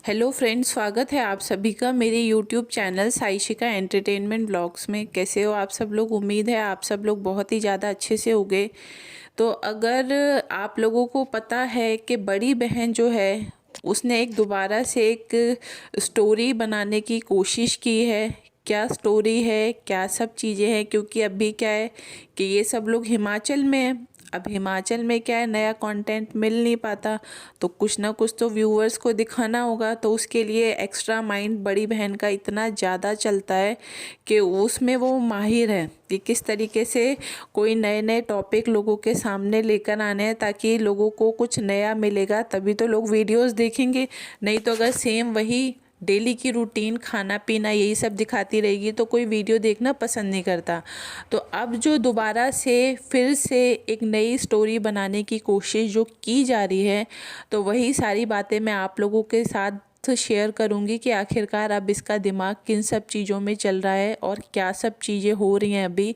Hello friends, स्वागत है आप सभी का मेरे यूट्यूब चैनल साइशिका एंटरटेनमेंट ब्लॉग्स में। कैसे हो आप सब लोग? उम्मीद है आप सब लोग बहुत ही ज़्यादा अच्छे से होंगे। तो अगर आप लोगों को पता है कि बड़ी बहन जो है उसने एक दोबारा से एक स्टोरी बनाने की कोशिश की है। क्या स्टोरी है, क्या सब चीज़ें हैं, क्योंकि अभी क्या है कि ये सब लोग हिमाचल में है। अब हिमाचल में क्या है, नया कंटेंट मिल नहीं पाता, तो कुछ ना कुछ तो व्यूअर्स को दिखाना होगा। तो उसके लिए एक्स्ट्रा माइंड बड़ी बहन का इतना ज़्यादा चलता है कि उसमें वो माहिर है कि किस तरीके से कोई नए नए टॉपिक लोगों के सामने लेकर आने हैं, ताकि लोगों को कुछ नया मिलेगा तभी तो लोग वीडियोस देखेंगे। नहीं तो अगर सेम वही डेली की रूटीन खाना पीना यही सब दिखाती रहेगी तो कोई वीडियो देखना पसंद नहीं करता। तो अब जो दोबारा से फिर से एक नई स्टोरी बनाने की कोशिश जो की जा रही है, तो वही सारी बातें मैं आप लोगों के साथ शेयर करूंगी कि आखिरकार अब इसका दिमाग किन सब चीज़ों में चल रहा है और क्या सब चीज़ें हो रही हैं अभी।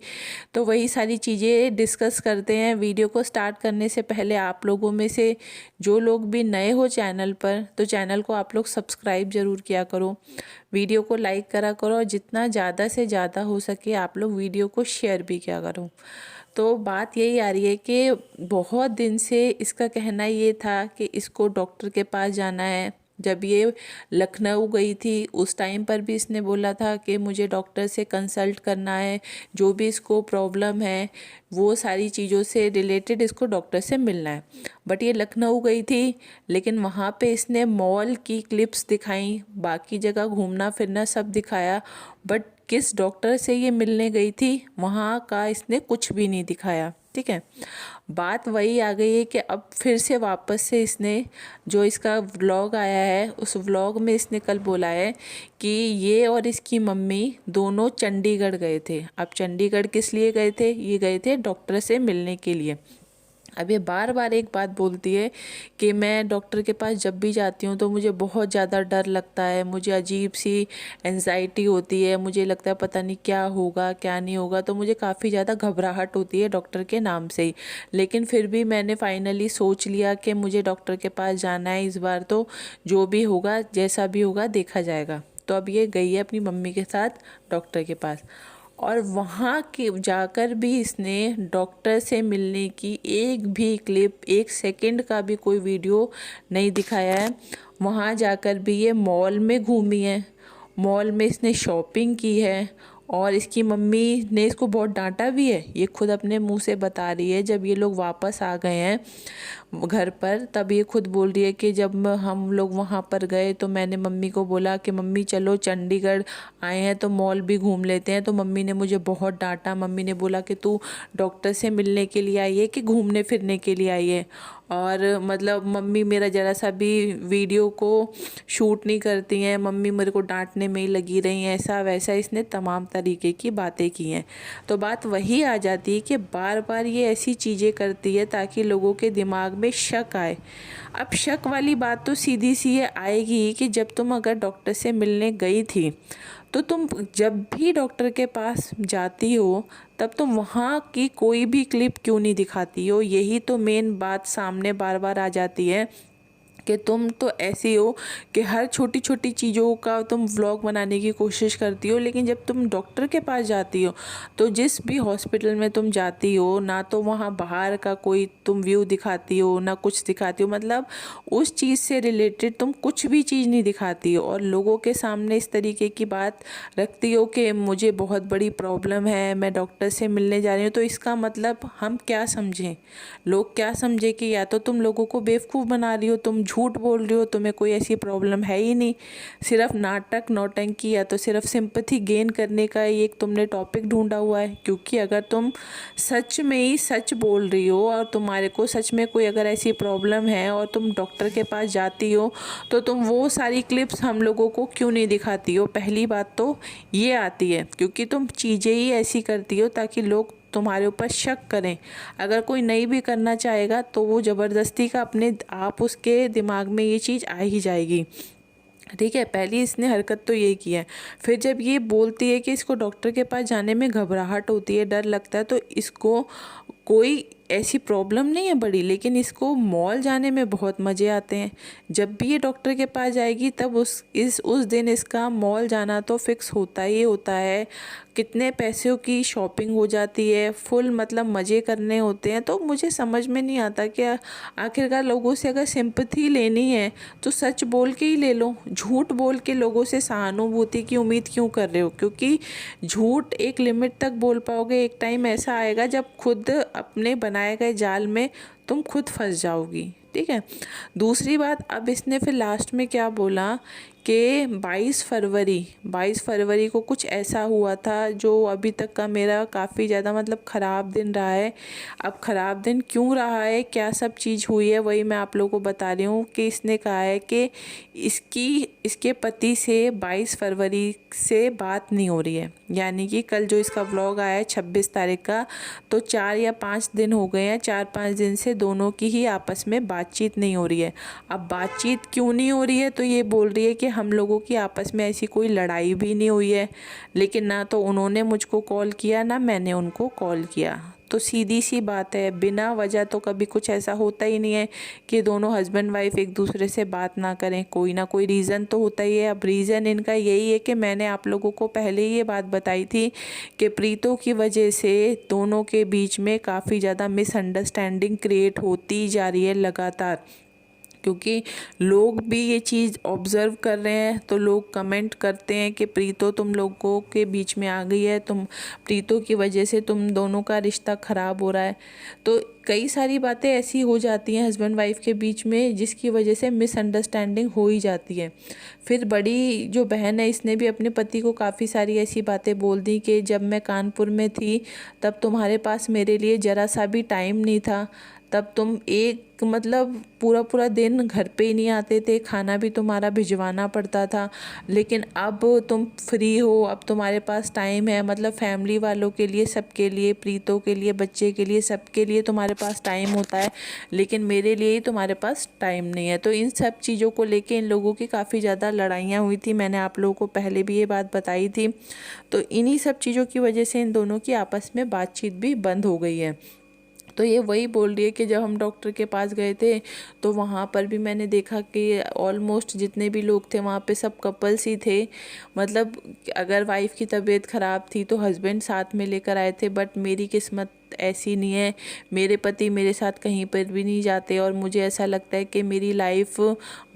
तो वही सारी चीज़ें डिस्कस करते हैं। वीडियो को स्टार्ट करने से पहले आप लोगों में से जो लोग भी नए हो चैनल पर, तो चैनल को आप लोग सब्सक्राइब ज़रूर किया करो, वीडियो को लाइक करा करो और जितना ज़्यादा से ज़्यादा हो सके आप लोग वीडियो को शेयर भी किया करो। तो बात यही आ रही है कि बहुत दिन से इसका कहना ये था कि इसको डॉक्टर के पास जाना है। जब ये लखनऊ गई थी उस टाइम पर भी इसने बोला था कि मुझे डॉक्टर से कंसल्ट करना है, जो भी इसको प्रॉब्लम है वो सारी चीज़ों से रिलेटेड इसको डॉक्टर से मिलना है। बट ये लखनऊ गई थी, लेकिन वहाँ पे इसने मॉल की क्लिप्स दिखाई, बाकी जगह घूमना फिरना सब दिखाया, बट किस डॉक्टर से ये मिलने गई थी वहाँ का इसने कुछ भी नहीं दिखाया। ठीक है, बात वही आ गई है कि अब फिर से वापस से इसने जो इसका व्लॉग आया है उस व्लॉग में इसने कल बोला है कि ये और इसकी मम्मी दोनों चंडीगढ़ गए थे। अब चंडीगढ़ किस लिए गए थे? ये गए थे डॉक्टर से मिलने के लिए। अब ये बार बार एक बात बोलती है कि मैं डॉक्टर के पास जब भी जाती हूँ तो मुझे बहुत ज़्यादा डर लगता है, मुझे अजीब सी एंजाइटी होती है, मुझे लगता है पता नहीं क्या होगा क्या नहीं होगा, तो मुझे काफ़ी ज़्यादा घबराहट होती है डॉक्टर के नाम से ही। लेकिन फिर भी मैंने फाइनली सोच लिया कि मुझे डॉक्टर के पास जाना है इस बार, तो जो भी होगा जैसा भी होगा देखा जाएगा। तो अब ये गई है अपनी मम्मी के साथ डॉक्टर के पास, और वहाँ के जाकर भी इसने डॉक्टर से मिलने की एक भी क्लिप, एक सेकंड का भी कोई वीडियो नहीं दिखाया है। वहाँ जाकर भी ये मॉल में घूमी है, मॉल में इसने शॉपिंग की है, और इसकी मम्मी ने इसको बहुत डांटा भी है। ये खुद अपने मुंह से बता रही है, जब ये लोग वापस आ गए हैं घर पर तब ये खुद बोल रही है कि जब हम लोग वहाँ पर गए तो मैंने मम्मी को बोला कि मम्मी चलो चंडीगढ़ आए हैं तो मॉल भी घूम लेते हैं, तो मम्मी ने मुझे बहुत डांटा। मम्मी ने बोला कि तू डॉक्टर से मिलने के लिए आई है कि घूमने फिरने के लिए आई है, और मतलब मम्मी मेरा ज़रा सा भी वीडियो को शूट नहीं करती हैं, मम्मी मेरे को डांटने में ही लगी रही हैं, ऐसा वैसा इसने तमाम तरीके की बातें की हैं। तो बात वही आ जाती है कि बार बार ये ऐसी चीज़ें करती है ताकि लोगों के दिमाग में शक आए। अब शक वाली बात तो सीधी सी ये आएगी कि जब तुम अगर डॉक्टर से मिलने गई थी तो तुम जब भी डॉक्टर के पास जाती हो तब तुम वहाँ की कोई भी क्लिप क्यों नहीं दिखाती हो? यही तो मेन बात सामने बार बार आ जाती है कि तुम तो ऐसी हो कि हर छोटी छोटी चीज़ों का तुम व्लॉग बनाने की कोशिश करती हो, लेकिन जब तुम डॉक्टर के पास जाती हो तो जिस भी हॉस्पिटल में तुम जाती हो ना तो वहाँ बाहर का कोई तुम व्यू दिखाती हो ना कुछ दिखाती हो, मतलब उस चीज़ से रिलेटेड तुम कुछ भी चीज़ नहीं दिखाती हो, और लोगों के सामने इस तरीके की बात रखती हो कि मुझे बहुत बड़ी प्रॉब्लम है, मैं डॉक्टर से मिलने जा रही हूँ। तो इसका मतलब हम क्या समझें, लोग क्या समझे कि या तो तुम लोगों को बेवकूफ़ बना रही हो, तुम झूठ बोल रही हो, तुम्हें कोई ऐसी प्रॉब्लम है ही नहीं, सिर्फ नाटक नौटंकी या तो सिर्फ सिंपैथी गेन करने का एक तुमने टॉपिक ढूंढा हुआ है। क्योंकि अगर तुम सच में ही सच बोल रही हो और तुम्हारे को सच में कोई अगर ऐसी प्रॉब्लम है और तुम डॉक्टर के पास जाती हो तो तुम वो सारी क्लिप्स हम लोगों को क्यों नहीं दिखाती हो? पहली बात तो ये आती है, क्योंकि तुम चीज़ें ही ऐसी करती हो ताकि लोग तुम्हारे ऊपर शक करें। अगर कोई नहीं भी करना चाहेगा तो वो ज़बरदस्ती का अपने आप उसके दिमाग में ये चीज़ आ ही जाएगी। ठीक है, पहली इसने हरकत तो ये की है। फिर जब ये बोलती है कि इसको डॉक्टर के पास जाने में घबराहट होती है, डर लगता है, तो इसको कोई ऐसी प्रॉब्लम नहीं है बड़ी, लेकिन इसको मॉल जाने में बहुत मज़े आते हैं। जब भी ये डॉक्टर के पास जाएगी तब उस दिन इसका मॉल जाना तो फिक्स होता ही होता है। कितने पैसों की शॉपिंग हो जाती है, फुल मतलब मज़े करने होते हैं। तो मुझे समझ में नहीं आता कि आखिरकार लोगों से अगर सिंपैथी लेनी है तो सच बोल के ही ले लो, झूठ बोल के लोगों से सहानुभूति की उम्मीद क्यों कर रहे हो? क्योंकि झूठ एक लिमिट तक बोल पाओगे, एक टाइम ऐसा आएगा जब खुद अपने बनाए गए जाल में तुम खुद फंस जाओगी। ठीक है। दूसरी बात, अब इसने फिर लास्ट में क्या बोला कि 22 फरवरी को कुछ ऐसा हुआ था जो अभी तक का मेरा काफ़ी ज़्यादा मतलब ख़राब दिन रहा है। अब ख़राब दिन क्यों रहा है, क्या सब चीज़ हुई है, वही मैं आप लोगों को बता रही हूँ। कि इसने कहा है कि इसके पति से 22 फरवरी से बात नहीं हो रही है, यानी कि कल जो इसका व्लॉग आया है 26 तारीख का, तो 4 या 5 दिन हो गए हैं, 4-5 दिन से दोनों की ही आपस में बातचीत नहीं हो रही है। अब बातचीत क्यों नहीं हो रही है, तो ये बोल रही है कि हम लोगों की आपस में ऐसी कोई लड़ाई भी नहीं हुई है, लेकिन ना तो उन्होंने मुझको कॉल किया ना मैंने उनको कॉल किया। तो सीधी सी बात है, बिना वजह तो कभी कुछ ऐसा होता ही नहीं है कि दोनों हस्बैंड वाइफ एक दूसरे से बात ना करें, कोई ना कोई रीज़न तो होता ही है। अब रीज़न इनका यही है कि मैंने आप लोगों को पहले ही ये बात बताई थी कि प्रीतों की वजह से दोनों के बीच में काफ़ी ज़्यादा मिसअंडरस्टैंडिंग क्रिएट होती जा रही है लगातार। क्योंकि लोग भी ये चीज़ ऑब्ज़र्व कर रहे हैं, तो लोग कमेंट करते हैं कि प्रीतो तुम लोगों के बीच में आ गई है, प्रीतो की वजह से तुम दोनों का रिश्ता ख़राब हो रहा है। तो कई सारी बातें ऐसी हो जाती हैं हस्बैंड वाइफ के बीच में जिसकी वजह से मिसअंडरस्टैंडिंग हो ही जाती है। फिर बड़ी जो बहन है इसने भी अपने पति को काफ़ी सारी ऐसी बातें बोल दी कि जब मैं कानपुर में थी तब तुम्हारे पास मेरे लिए ज़रा सा भी टाइम नहीं था, तब तुम एक मतलब पूरा दिन घर पे ही नहीं आते थे, खाना भी तुम्हारा भिजवाना पड़ता था, लेकिन अब तुम फ्री हो, अब तुम्हारे पास टाइम है, मतलब फैमिली वालों के लिए, सबके लिए, प्रीतों के लिए, बच्चे के लिए, सबके लिए तुम्हारे पास टाइम होता है, लेकिन मेरे लिए ही तुम्हारे पास टाइम नहीं है। तो इन सब चीज़ों को लेके इन लोगों की काफ़ी ज़्यादा लड़ाइयाँ हुई थी, मैंने आप लोगों को पहले भी ये बात बताई थी। तो इन्हीं सब चीज़ों की वजह से इन दोनों की आपस में बातचीत भी बंद हो गई है। तो ये वही बोल रही है कि जब हम डॉक्टर के पास गए थे तो वहाँ पर भी मैंने देखा कि ऑलमोस्ट जितने भी लोग थे वहाँ पे सब कपल्स ही थे। मतलब अगर वाइफ की तबीयत ख़राब थी तो हस्बैंड साथ में लेकर आए थे, बट मेरी किस्मत ऐसी नहीं है, मेरे पति मेरे साथ कहीं पर भी नहीं जाते। और मुझे ऐसा लगता है कि मेरी लाइफ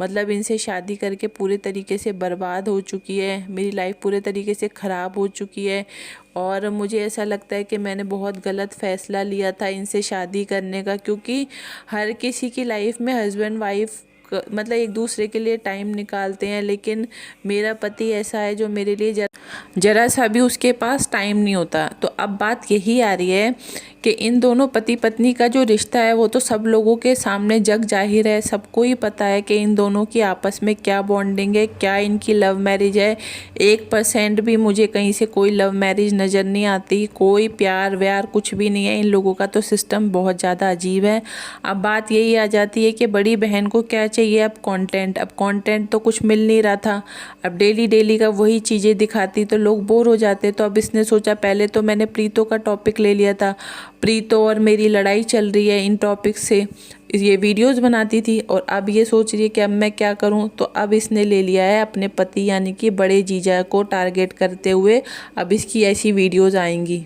मतलब इनसे शादी करके पूरे तरीके से बर्बाद हो चुकी है, मेरी लाइफ पूरे तरीके से ख़राब हो चुकी है। और मुझे ऐसा लगता है कि मैंने बहुत गलत फ़ैसला लिया था इनसे शादी करने का, क्योंकि हर किसी की लाइफ में हस्बैंड वाइफ मतलब एक दूसरे के लिए टाइम निकालते हैं, लेकिन मेरा पति ऐसा है जो मेरे लिए जरा सा भी उसके पास टाइम नहीं होता। तो अब बात यही आ रही है कि इन दोनों पति पत्नी का जो रिश्ता है वो तो सब लोगों के सामने जग जाहिर है, सबको ही पता है कि इन दोनों की आपस में क्या बॉन्डिंग है, क्या इनकी लव मैरिज है। 1% भी मुझे कहीं से कोई लव मैरिज नज़र नहीं आती, कोई प्यार व्यार कुछ भी नहीं है। इन लोगों का तो सिस्टम बहुत ज़्यादा अजीब है। अब बात यही आ जाती है कि बड़ी बहन को क्या चाहिए, अब कंटेंट तो कुछ मिल नहीं रहा था, अब डेली का वही चीज़ें दिखाती तो लोग बोर हो जाते। तो अब इसने सोचा, पहले तो मैंने प्रीतो का टॉपिक ले लिया था, प्रीतो और मेरी लड़ाई चल रही है, इन टॉपिक से ये वीडियोस बनाती थी, और अब ये सोच रही है कि अब मैं क्या करूं। तो अब इसने ले लिया है अपने पति यानी कि बड़े जीजा को टारगेट करते हुए, अब इसकी ऐसी वीडियोस आएंगी।